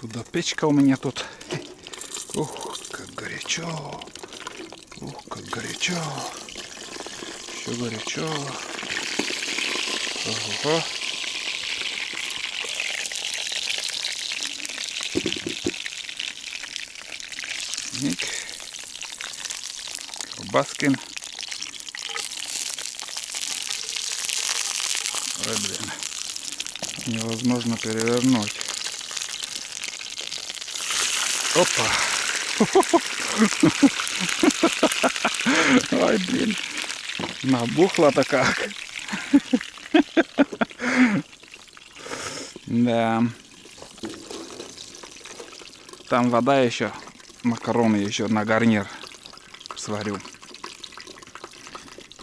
Чудо-печка у меня тут. Ух, как горячо. Ух, как горячо. Еще горячо. Ого. Ник. Колбаскин. Ой, блин. Невозможно перевернуть. Опа. Ой, блин. Набухла-то как. Да. Там вода еще. Макароны еще на гарнир сварю.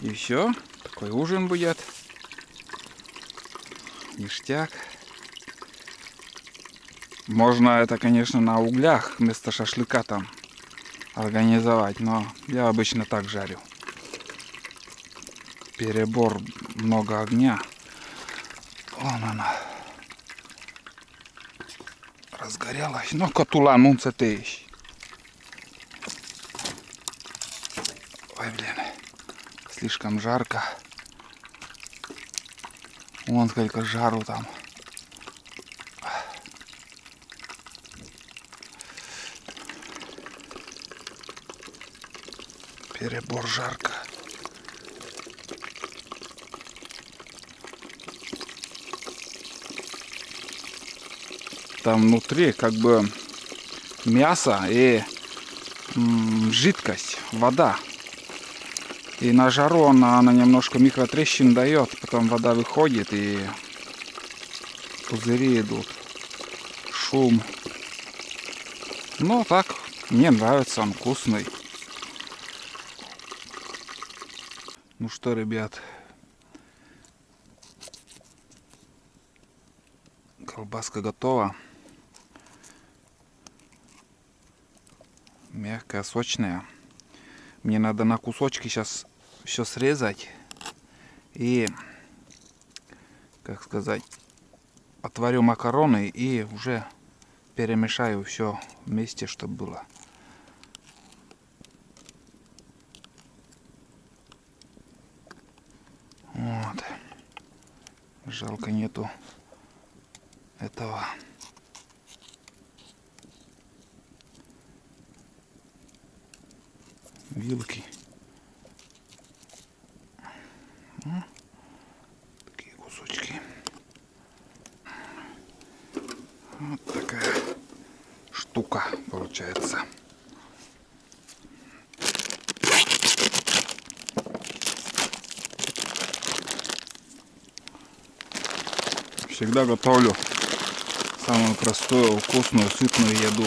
И все. Такой ужин будет. Ништяк. Можно это, конечно, на углях вместо шашлыка там организовать, но я обычно так жарю. Перебор, много огня. Вон она. Разгорелась. Ну, котула, ну, цетеешь. Ой, блин. Слишком жарко. Вон сколько жару там. Перебор жарко. Там внутри как бы мясо и жидкость, вода. И на жару она немножко микротрещин дает, потом вода выходит и пузыри идут, шум. Ну так, мне нравится, он вкусный. Ну что, ребят, колбаска готова. Мягкая, сочная. Мне надо на кусочки сейчас все срезать и, как сказать, отварю макароны и уже перемешаю все вместе, чтобы было. Вот. Жалко нету этого. Вилки. Такие кусочки. Вот такая штука получается. Всегда готовлю самую простую, вкусную, сытную еду.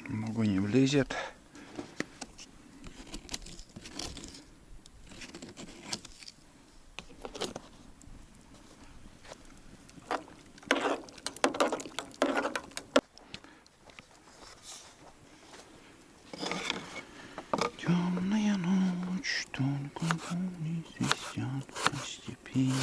Много не влезет. Темная ночь, только не свистят по степи.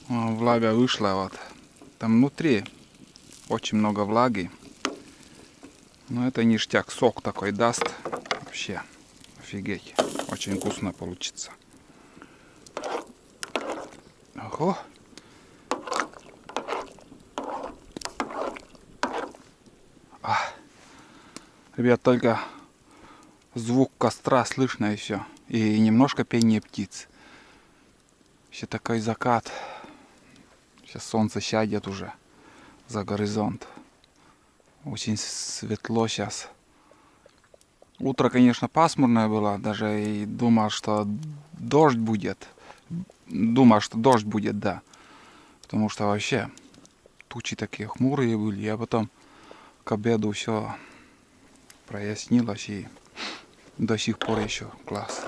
Влага вышла, вот. Там внутри очень много влаги. Но это ништяк, сок такой даст. Вообще, офигеть. Очень вкусно получится. Ого. Ребят, только звук костра слышно и все. И немножко пение птиц. Еще такой закат. Сейчас солнце сядет уже за горизонт. Очень светло сейчас. Утро, конечно, пасмурное было. Даже и думал, что дождь будет. Думал, что дождь будет, да. Потому что вообще тучи такие хмурые были. А потом к обеду все прояснилось. И до сих пор еще класс.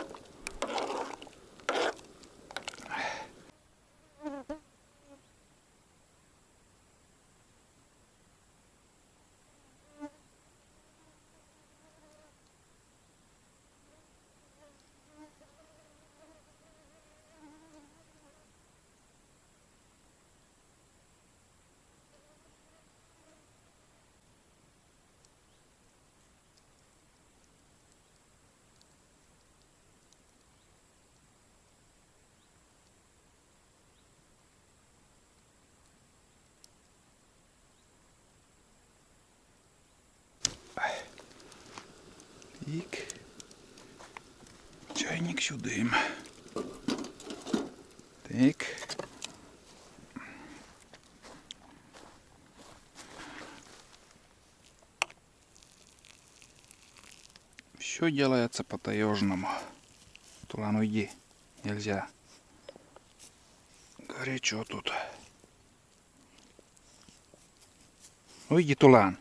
Так. Чайник сюда. Так. Все делается по-таежному. Тулан, уйди. Нельзя. Горячо тут. Уйди, Тулан.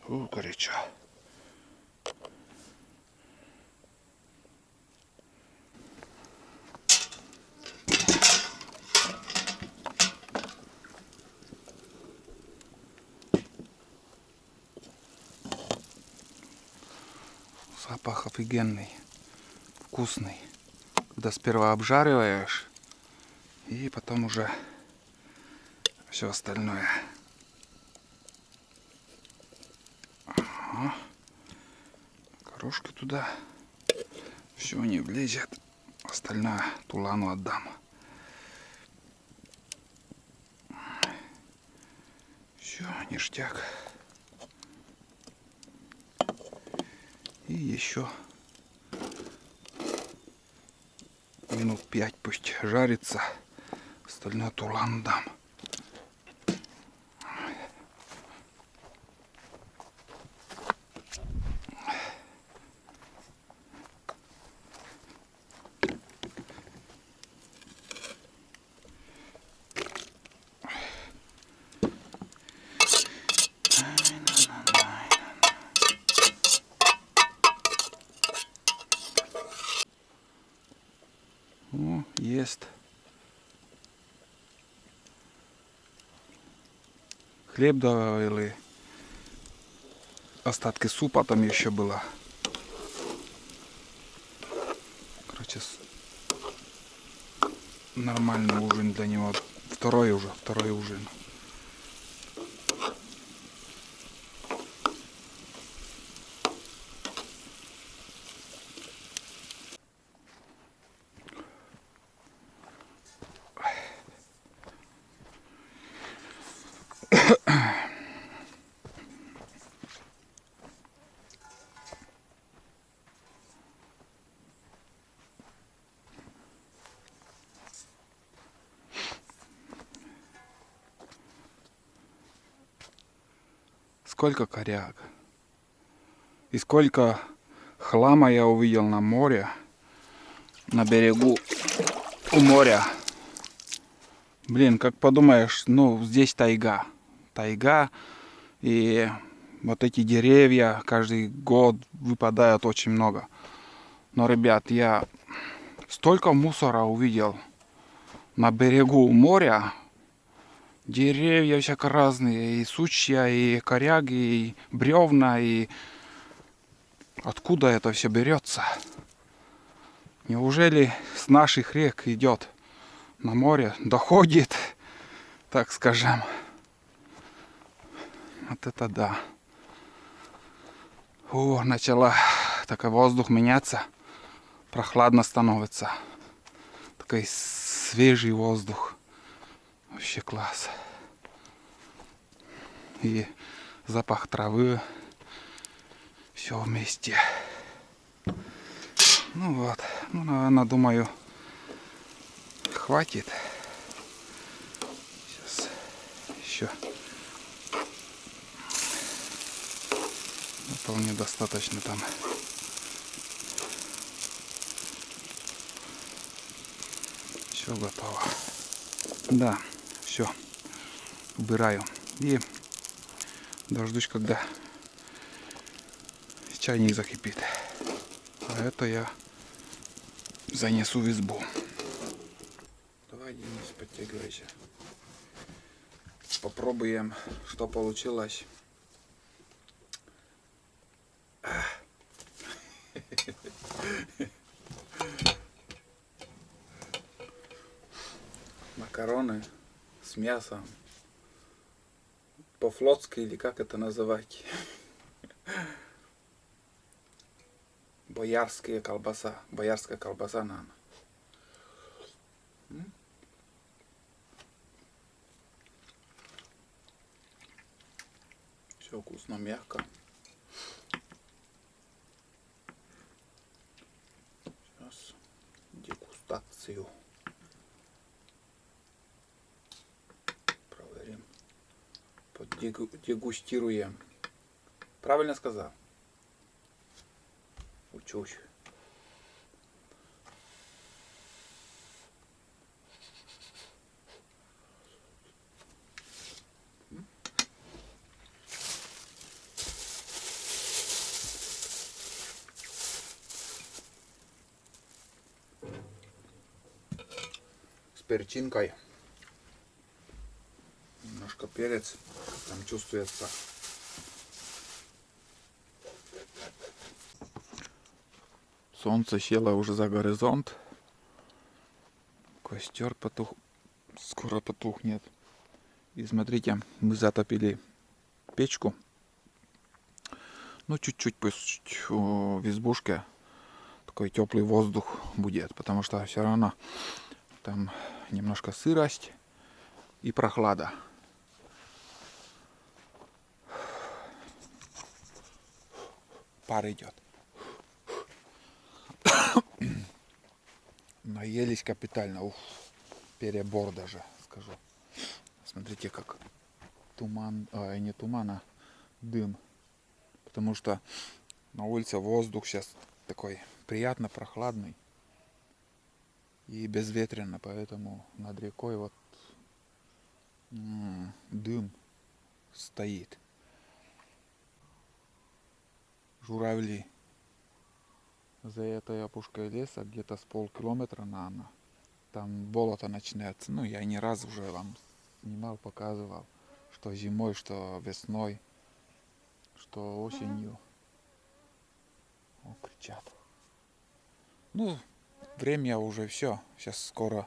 Горячо. Запах офигенный, вкусный. Когда сперва обжариваешь, и потом уже все остальное. Ага. Крошки туда. Все не влезет. Остальное Тулану отдам. Все, ништяк. И еще минут 5 пусть жарится. Остальное Тулану дам. О, есть. Хлеб добавили. Остатки супа там еще было. Короче, нормальный ужин для него. Второй ужин. Сколько коряг. И сколько хлама я увидел на море. На берегу у моря. Блин, как подумаешь, ну здесь тайга. Тайга. И вот эти деревья каждый год выпадают очень много. Но, ребят, я столько мусора увидел на берегу моря. Деревья всяко разные, и сучья, и коряги, и бревна, и откуда это все берется? Неужели с наших рек идет на море, доходит, так скажем? Вот это да. Начала такой воздух меняться, прохладно становится. Такой свежий воздух. Вообще класс. И запах травы. Все вместе. Ну вот. Ну, наверное, думаю, хватит. Сейчас еще Вполне достаточно там. Все готово. Да, все. Убираю. И дождусь, когда чайник закипит. А это я занесу в избу. Давай, Денис, подтягивайся. Попробуем, что получилось. Макароны с мясом. По-флотски, или как это называть? Боярская колбаса, наверное. Все вкусно, мягко. Сейчас дегустацию проверим. Дегустируем. Правильно сказал? Учусь. С перчинкой. Немножко перец. Там чувствуется. Солнце село уже за горизонт. Костер скоро потухнет. И смотрите, мы затопили печку. Ну, чуть-чуть пусть в избушке такой теплый воздух будет, потому что все равно там немножко сырость и прохлада. Пар идет. Наелись капитально. Ух, перебор даже, скажу. Смотрите, как туман, не туман, а дым. Потому что на улице воздух сейчас такой приятно прохладный и безветренно, поэтому над рекой вот дым стоит. Журавли за этой опушкой леса где-то с полкилометра, наверное. Там болото начинается. Ну, я не раз уже вам снимал, показывал, что зимой, что весной, что осенью. О, кричат. Ну, время уже все. Сейчас скоро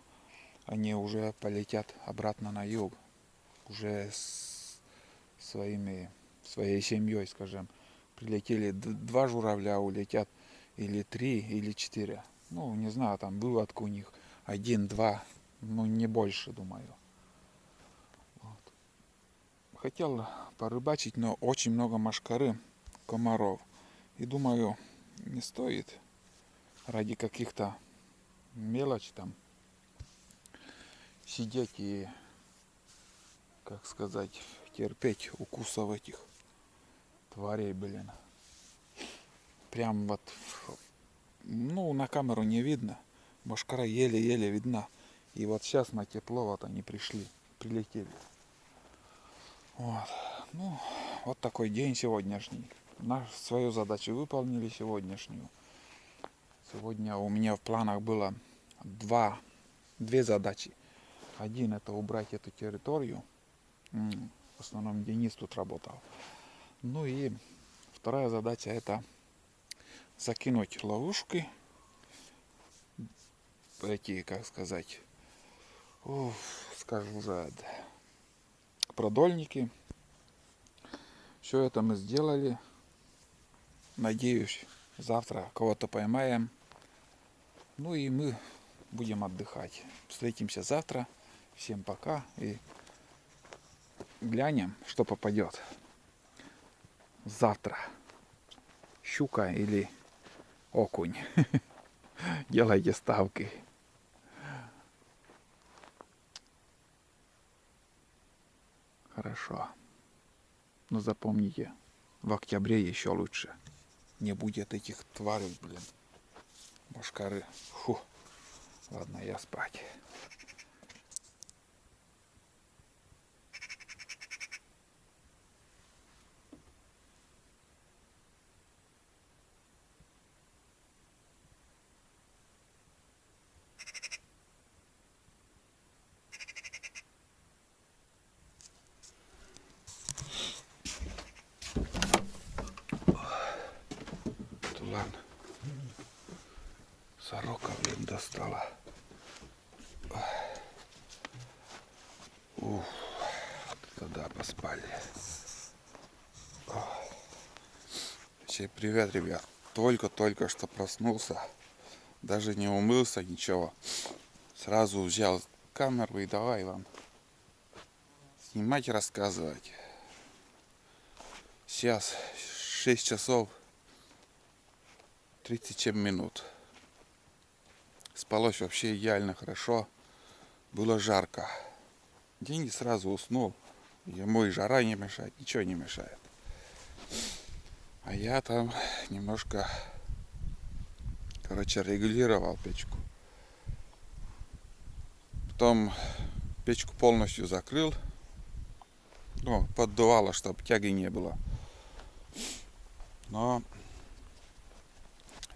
они уже полетят обратно на юг. Уже с своей семьей, скажем. Прилетели 2 журавля, улетят или 3, или 4. Ну, не знаю, там выводка у них 1, 2, ну не больше, думаю. Вот. Хотел порыбачить, но очень много мошкары, комаров. И думаю, не стоит ради каких-то мелочи там сидеть и, как сказать, терпеть укусов этих тварей, блин. Прям вот, ну, на камеру не видно. Мошкара еле-еле видна. И вот сейчас на тепло вот они прилетели. Вот. Ну, вот такой день сегодняшний. Свою задачу выполнили сегодняшнюю. Сегодня у меня в планах было две задачи. Один — это убрать эту территорию. В основном Денис тут работал. Ну и вторая задача — это закинуть ловушки. Эти, как сказать, скажу уже, продольники. Все это мы сделали. Надеюсь, завтра кого-то поймаем. Ну и мы будем отдыхать. Встретимся завтра. Всем пока. И глянем, что попадет завтра. Щука или окунь. Делайте ставки. Хорошо. Но запомните, В октябре еще лучше. Не будет этих тварей, блин. Мошкары. Фу. Ладно, я спать. Ладно. Сорока, блин, достала. Уф, тогда поспали. Всем привет, ребят. Только что проснулся. Даже не умылся, ничего. Сразу взял камеру и давай вам снимать, рассказывать. Сейчас 6 часов 37 минут. Спалось вообще идеально хорошо. Было жарко. Деньги сразу уснул. Ему и жара не мешает, ничего не мешает. А я там немножко, регулировал печку. Потом печку полностью закрыл. Ну, поддувало, чтобы тяги не было. Но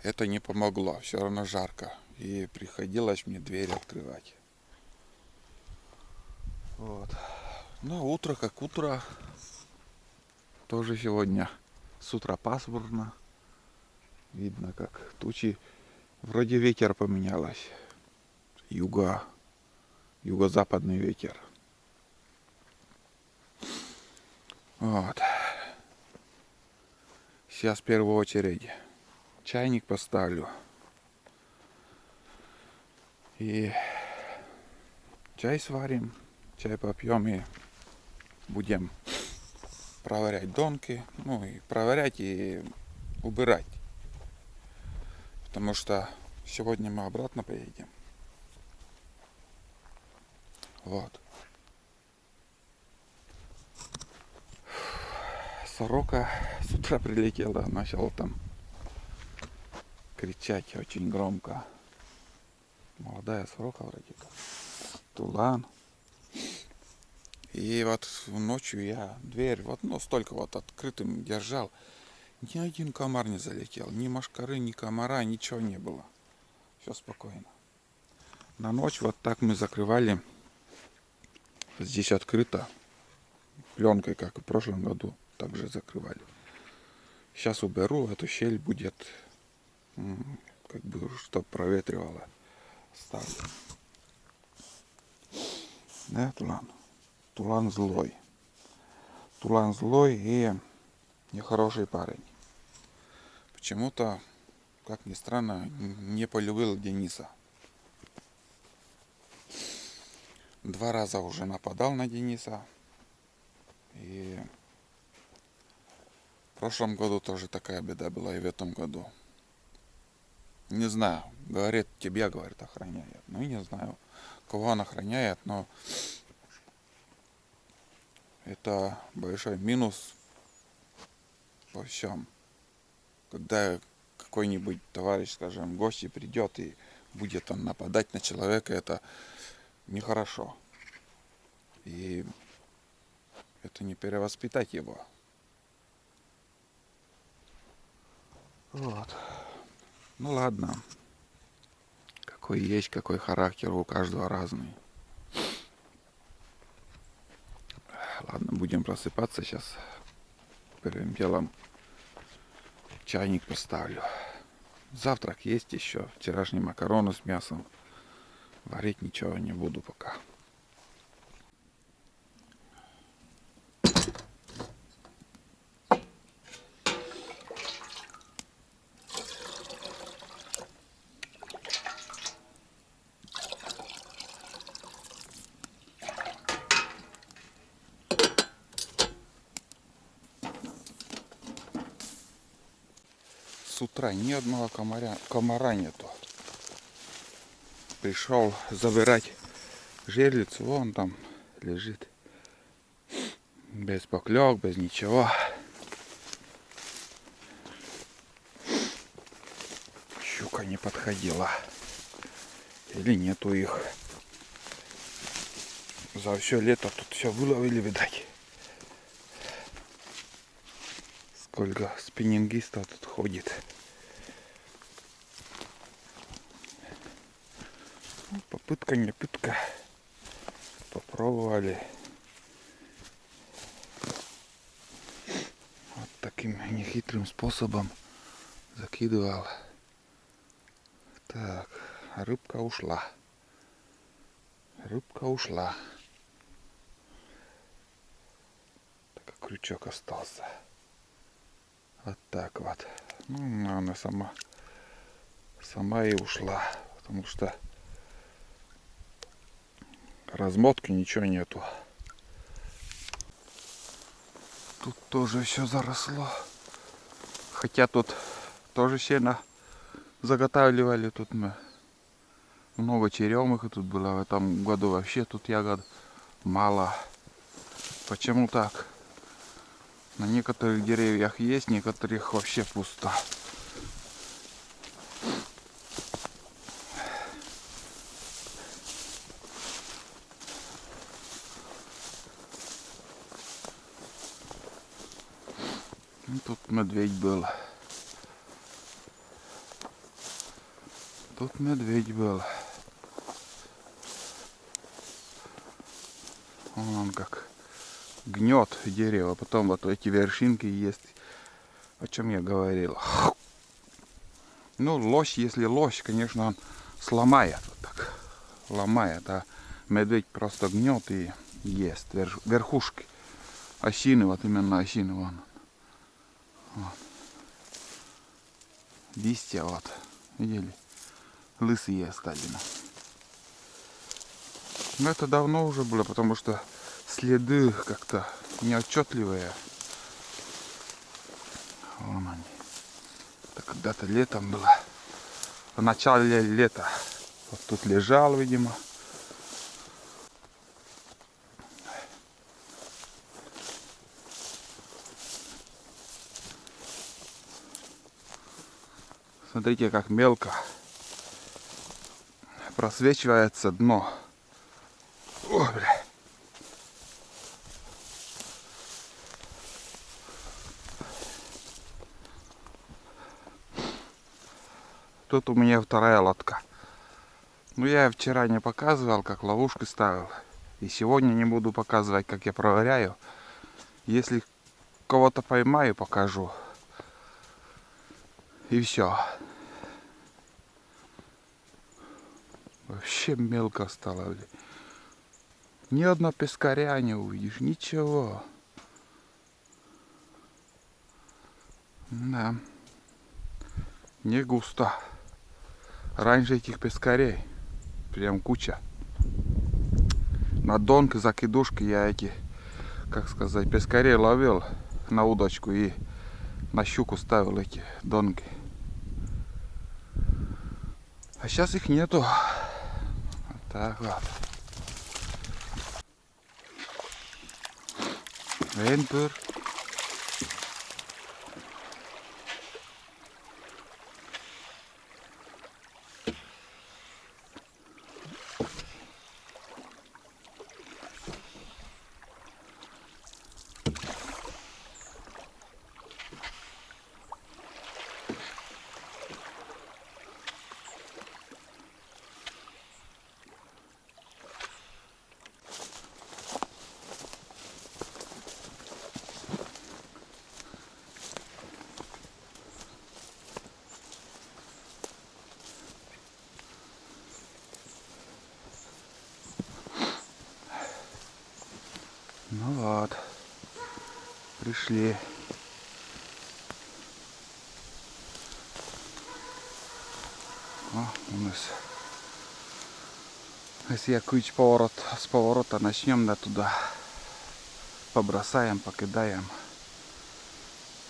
это не помогло. Все равно жарко. И приходилось мне дверь открывать. Вот. Ну, утро как утро. Тоже сегодня с утра пасмурно. Видно, как тучи. Вроде ветер поменялось. Юго-западный ветер. Вот. Сейчас в первую очередь чайник поставлю. И чай сварим. Чай попьем и будем проверять донки. Ну и проверять и убирать. Потому что сегодня мы обратно поедем. Вот. Сорока с утра прилетела, начала там кричать очень громко. Молодая сорока вроде как. Тулан. И вот ночью я дверь столько открытым держал. Ни один комар не залетел. Ни мошкары, ни комара, ничего не было. Все спокойно. На ночь вот так мы закрывали. Здесь открыто. Пленкой, как и в прошлом году. Также закрывали. Сейчас уберу, эту щель будет, чтоб проветривало. Ставлю. Да, Тулан. Тулан злой. Тулан злой и нехороший парень. Почему-то, как ни странно, не полюбил Дениса. 2 раза уже нападал на Дениса. И в прошлом году тоже такая беда была, и в этом году. Не знаю, говорит, тебя, говорит, охраняет. Ну, не знаю, кого он охраняет, но это большой минус во всем. Когда какой-нибудь товарищ, скажем, гость придет и будет он нападать на человека, это нехорошо. И это не перевоспитать его. Вот. Ну ладно. Какой есть, какой характер у каждого разный. Ладно, будем просыпаться сейчас. Первым делом чайник поставлю. Завтрак есть еще. Вчерашние макароны с мясом. Варить ничего не буду пока. С утра ни одного комара нету. Пришел забирать жерлицу, вон там лежит. Без поклёк, без ничего. не подходила. Или нету их. За все лето тут все выловили, видать. Сколько спиннингистов тут ходит. Попытка не пытка. Попробовали. Вот таким нехитрым способом закидывал. Так, рыбка ушла. Рыбка ушла. Так, крючок остался. Вот так вот. Ну, она сама и ушла. Потому что размотки ничего нету. Тут тоже все заросло. Хотя тут тоже сено заготавливали. Тут мы много черемых тут было. В этом году вообще тут ягод мало. Почему так? На некоторых деревьях есть, некоторых вообще пусто. Тут медведь был. Тут медведь был. Он как гнет дерево. Потом вот эти вершинки есть. О чем я говорил. Ну, лось, если лось, конечно, он сломает. Вот так. Ломает. А медведь просто гнет и ест верхушки. Осины, вот именно осины. Вон. Вот. Листья вот. Видели? Лысые остались. Но это давно уже было, потому что следы как-то неотчетливые. Вон они. Это когда-то летом было. В начале лета. Вот тут лежал, видимо. Смотрите, как мелко просвечивается дно. О, бля. Тут у меня вторая лодка. Ну, я вчера не показывал, как ловушки ставил. И сегодня не буду показывать, как я проверяю. Если кого-то поймаю, покажу. И все. Вообще мелко стало. Ни одного пескаря не увидишь. Ничего. Да. Не густо. Раньше этих пескарей прям куча. На донке, закидушки я эти, как сказать, пескарей ловил на удочку и на щуку ставил эти донки. А сейчас их нету. Вот так вот. Венпер. Ну вот, пришли. О, у нас. Если я ключ с поворота начнем, да, туда побросаем, покидаем.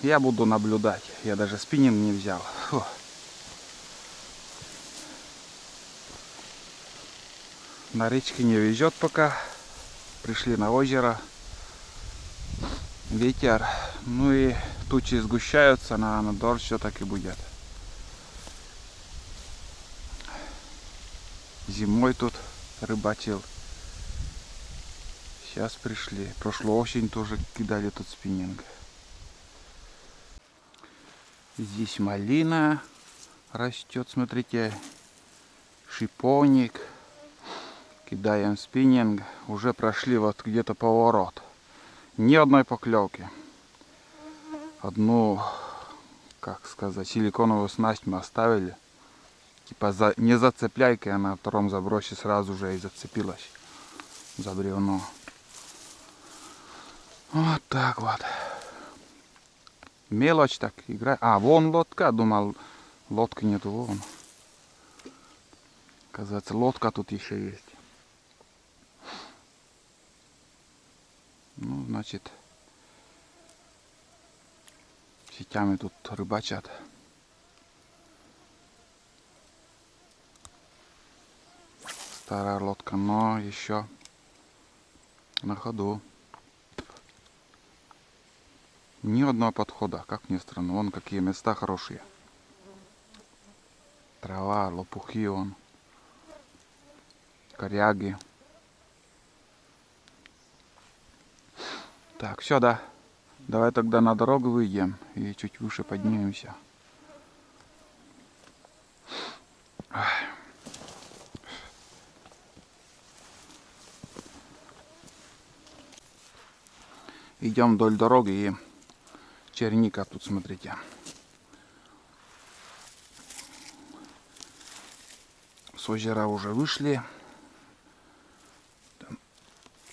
Я буду наблюдать. Я даже спиннинг не взял. Фу. На речке не везет пока. Пришли на озеро. Ветер. Ну и тучи сгущаются, наверное, дождь все-таки будет. Зимой тут рыбачил. Сейчас пришли. Прошлую осень тоже кидали тут спиннинг. Здесь малина растет, смотрите. Шиповник. Кидаем спиннинг. Уже прошли вот где-то поворот. Ни одной поклевки. Одну, как сказать, силиконовую снасть мы оставили. Типа не зацепляйка, а на втором забросе сразу же и зацепилась за бревно. Вот так вот. Мелочь так играет. А, вон лодка. Думал, лодки нету, вон. Оказывается, лодка тут еще есть. Ну, значит, сетями тут рыбачат. Старая лодка, но еще на ходу. Ни одного подхода, как ни странно. Вон какие места хорошие. Трава, лопухи вон. Коряги. Так, все, да. Давай тогда на дорогу выйдем и чуть выше поднимемся. Идем вдоль дороги и черника тут, смотрите. С озера уже вышли. Там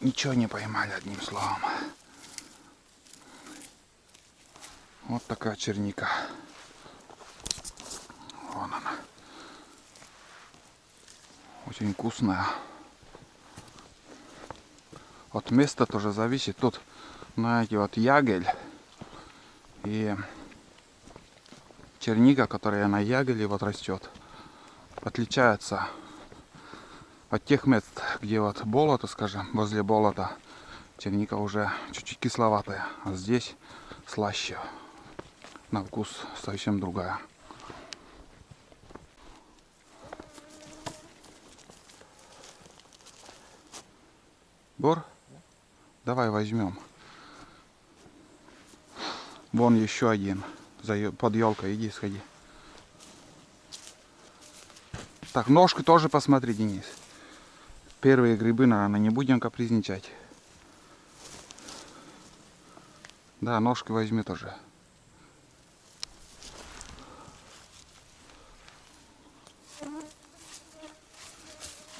ничего не поймали, одним словом. Вот такая черника. Вон она. Очень вкусная. От места тоже зависит. Тут, знаете, вот ягель и черника, которая на ягеле вот растет, отличается от тех мест, где вот болото, скажем, возле болота черника уже чуть-чуть кисловатая, а здесь слаще. На вкус совсем другая. Бор? Давай возьмем. Вон еще один. Под елкой иди, сходи. Так, ножки тоже посмотри, Денис. Первые грибы, наверное, не будем капризничать. Да, ножки возьми тоже.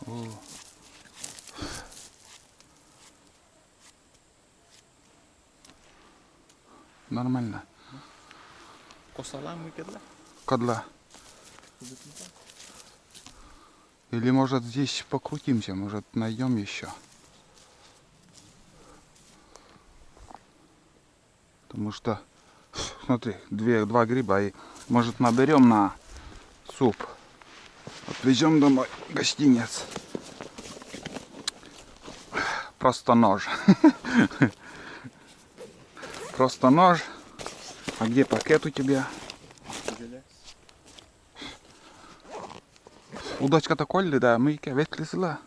О. Нормально. Кадла. Или может здесь покрутимся, может найдем еще. Потому что, смотри, два гриба и может наберем на суп. Отвезем домой гостиниц. Просто нож. Просто нож. А где пакет у тебя? Удочката колли, да, mikä vetlisillä.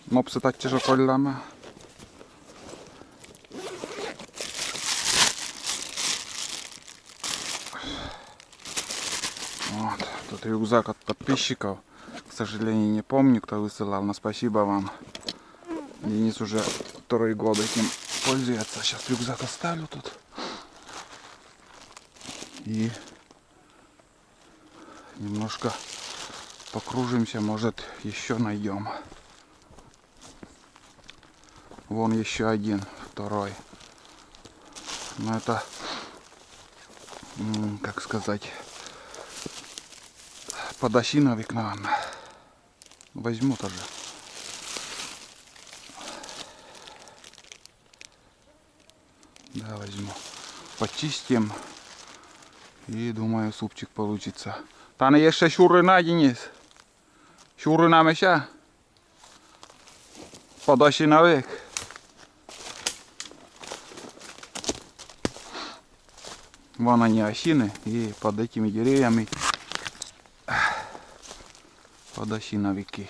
Nopsatat se kollaamme. Вот, тут рюкзак от подписчиков. К сожалению, не помню, кто высылал, но спасибо вам. Денис уже второй год этим пользуется. Сейчас рюкзак оставлю тут. И немножко покружимся, может еще найдем. Вон еще один, второй. Но это, как сказать, подосиновик, наверное. Возьму тоже. Да, возьму. Почистим. И думаю, супчик получится. Там еще щурина, Денис. Щурина меша. Подосиновик. Вон они осины. И под этими деревьями подосиновики.